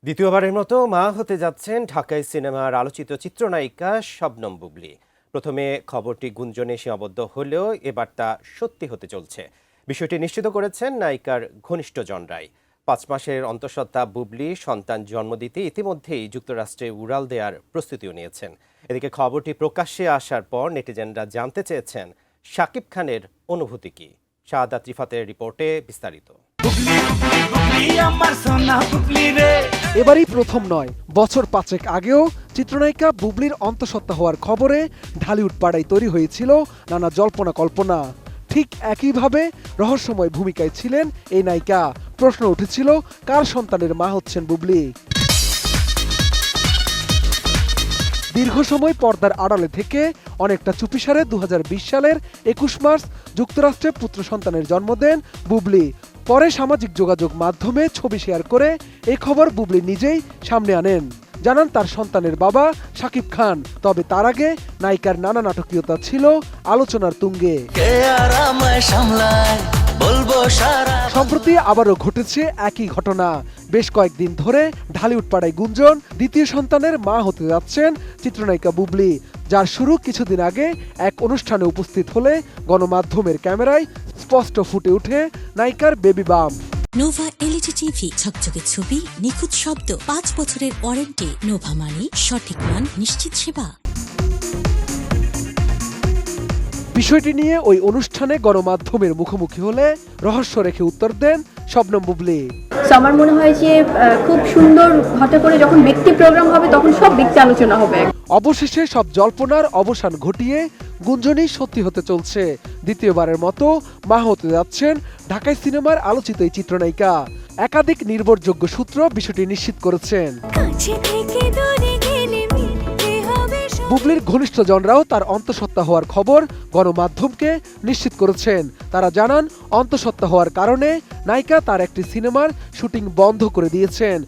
দ্বিতীয়বারের মতো মা হতে যাচ্ছেন ঢাকাই সিনেমার আলোচিত চিত্রনায়িকা শবনম বুবলী। প্রথমে খবরটি গুঞ্জনে সীমাবদ্ধ হলেও এবার তা সত্যি হতে চলছে। বিষয়টি নিশ্চিত করেছেন নায়িকার ঘনিষ্ঠজনরাই। 5 মাসের অন্তঃসত্ত্বা বুবলী সন্তান জন্ম দিতে ইতিমধ্যেই যুক্তরাষ্ট্রে উড়াল দেওয়ার প্রস্তুতিও নিয়েছেন। এদিকে খবরটি প্রকাশ্যে আসার পর নেটিজেনরা জানতে চেয়েছেন শাকিব খানের অনুভূতি কি। শাহাদাত রিফাতের রিপোর্টে বিস্তারিত। এবারই প্রথম নয়, বছর 5 আগেও চিত্রনায়িকা বুবলীর অন্তঃসত্ত্বা হওয়ার খবরে ঢালিউড পাড়ায় তৈরি হয়েছিল নানা জল্পনা কল্পনা। ঠিক একইভাবে রহস্যময় ভূমিকায় ছিলেন এই নায়িকা। প্রশ্ন উঠেছিল, কার সন্তানের মা হচ্ছেন বুবলী। দীর্ঘ সময় পর্দার আড়ালে থেকে অনেকটা চুপিসারে 2020 সালের 21 মার্চ যুক্তরাষ্ট্রে পুত্র সন্তানের জন্ম দেন বুবলী। পরে সামাজিক যোগাযোগ মাধ্যমে ছবি শেয়ার করে এই খবর বুবলী নিজেই সামনে আনেন। জানান তার সন্তানের বাবা শাকিব খান। তবে তার আগে নায়িকার নানা নাটকীয়তা ছিল আলোচনার তুঙ্গে। সম্প্রতি আবারও ঘটেছে একই ঘটনা। বেশ কয়েকদিন ধরে ঢালিউড পাড়ায় গুঞ্জন, দ্বিতীয় সন্তানের মা হতে যাচ্ছেন চিত্রনায়িকা বুবলী, যার শুরু কিছুদিন আগে এক অনুষ্ঠানে উপস্থিত হলে গণমাধ্যমের ক্যামেরায় স্পষ্ট ফুটে ওঠে নায়িকার baby bump. Nova LED TV, ঝকঝকে ছবি, নিখুঁত শব্দ, 5 বছরের ওয়ারেন্টি। নোভা মানে সঠিক মান, নিশ্চিত সেবা। বিষয়টি নিয়ে ওই অনুষ্ঠানে গণমাধ্যমের মুখোমুখি হলে রহস্য রেখে উত্তর দেন শবনম বুবলী। আমার মনে হয় যে খুব সুন্দর, হঠাৎ করে যখন ব্যক্তি প্রোগ্রাম হবে তখন সব ব্যক্তি আলোচনা হবে। অবশেষে সব জল্পনার অবসান ঘটিয়ে গুঞ্জনই সত্যি হতে চলছে। দ্বিতীয়বারের মতো মা হতে যাচ্ছেন ঢাকাই সিনেমার আলোচিত এই চিত্রনায়িকা। একাধিক নির্ভরযোগ্য সূত্র বিষয়টি নিশ্চিত করেছেন। বুবলীর ঘনিষ্ঠজনরাও তার অন্তঃসত্ত্বা হওয়ার খবর গণমাধ্যমকে নিশ্চিত করেছেন। তারা জানান, অন্তঃসত্ত্বা হওয়ার কারণে নায়িকা তার একটি সিনেমার শুটিং বন্ধ করে দিয়েছেন।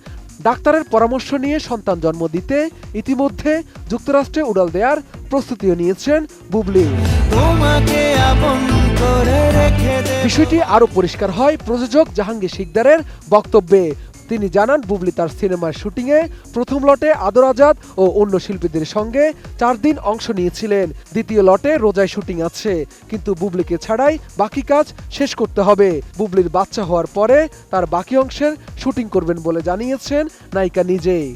ডাক্তারের পরামর্শ নিয়ে সন্তান জন্ম দিতে ইতিমধ্যে যুক্তরাষ্ট্রে উড়াল দেওয়ার প্রস্তুতিও নিয়েছেন বুবলী। বিষয়টি আরো পরিষ্কার হয় প্রযোজক জাহাঙ্গীর শিকদারের বক্তব্যে। তিনি জানান, বুবলী তার সিনেমার শুটিংয়ে প্রথম লটে আদর আজাদ ও অন্য শিল্পীদের সঙ্গে 4 দিন অংশ নিয়েছিলেন। দ্বিতীয় লটে রোজায় শুটিং আছে, কিন্তু বুবলীকে ছাড়াই বাকি কাজ শেষ করতে হবে। বুবলীর বাচ্চা হওয়ার পরে তার বাকি অংশের শুটিং করবেন বলে জানিয়েছেন নায়িকা নিজেই।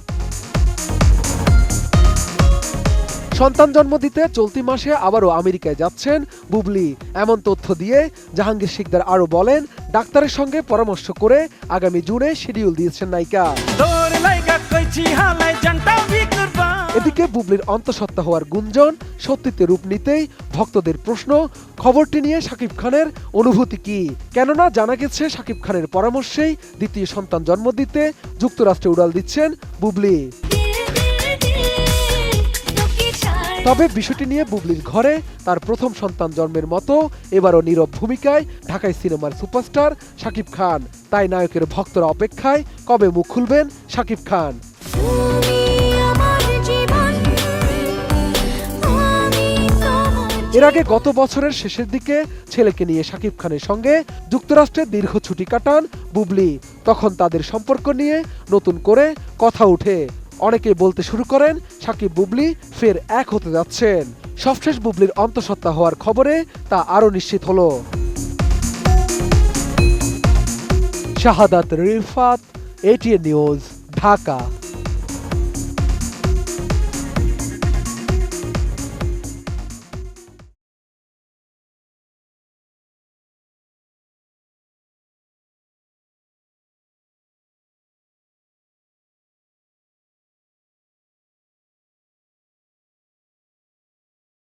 সন্তান জন্ম দিতে চলতি মাসে আবারও আমেরিকায় যাচ্ছেন বুবলী। এমন তথ্য দিয়ে জাহাঙ্গীর শিকদার আরো বলেন, ডাক্তারের সঙ্গে পরামর্শ করে আগামী জুনে শিডিউল দিয়েছেন নায়িকা। এদিকে বুবলীর অন্তঃসত্ত্বা হওয়ার গুঞ্জন সত্যিতে রূপ নিতেই ভক্তদের প্রশ্ন, খবরটি নিয়ে শাকিব খানের অনুভূতি কি। কেননা জানা গেছে শাকিব খানের পরামর্শেই দ্বিতীয় সন্তান জন্ম দিতে যুক্তরাষ্ট্রে উড়াল দিচ্ছেন বুবলী। তবে বিষয়টি নিয়ে বুবলীর ঘরে তার প্রথম সন্তান জন্মের মতো এবারও নীরব ভূমিকায় ঢাকাই সিনেমার সুপারস্টার শাকিব খান। তাই নায়কের ভক্তরা অপেক্ষায় কবে মুখ খুলবেন শাকিব খান। এর আগে গত বছরের শেষের দিকে ছেলেকে নিয়ে শাকিব খানের সঙ্গে যুক্তরাষ্ট্রে দীর্ঘ ছুটি কাটান বুবলী। তখন তাদের সম্পর্ক নিয়ে নতুন করে কথা ওঠে। অনেকেই বলতে শুরু করেন, শাকিব বুবলী ফের এক হতে যাচ্ছেন। সবশেষ বুবলীর অন্তঃসত্ত্বা হওয়ার খবরে তা আরো নিশ্চিত হলো। শাহাদাত রিফাত, এটিএন নিউজ, ঢাকা।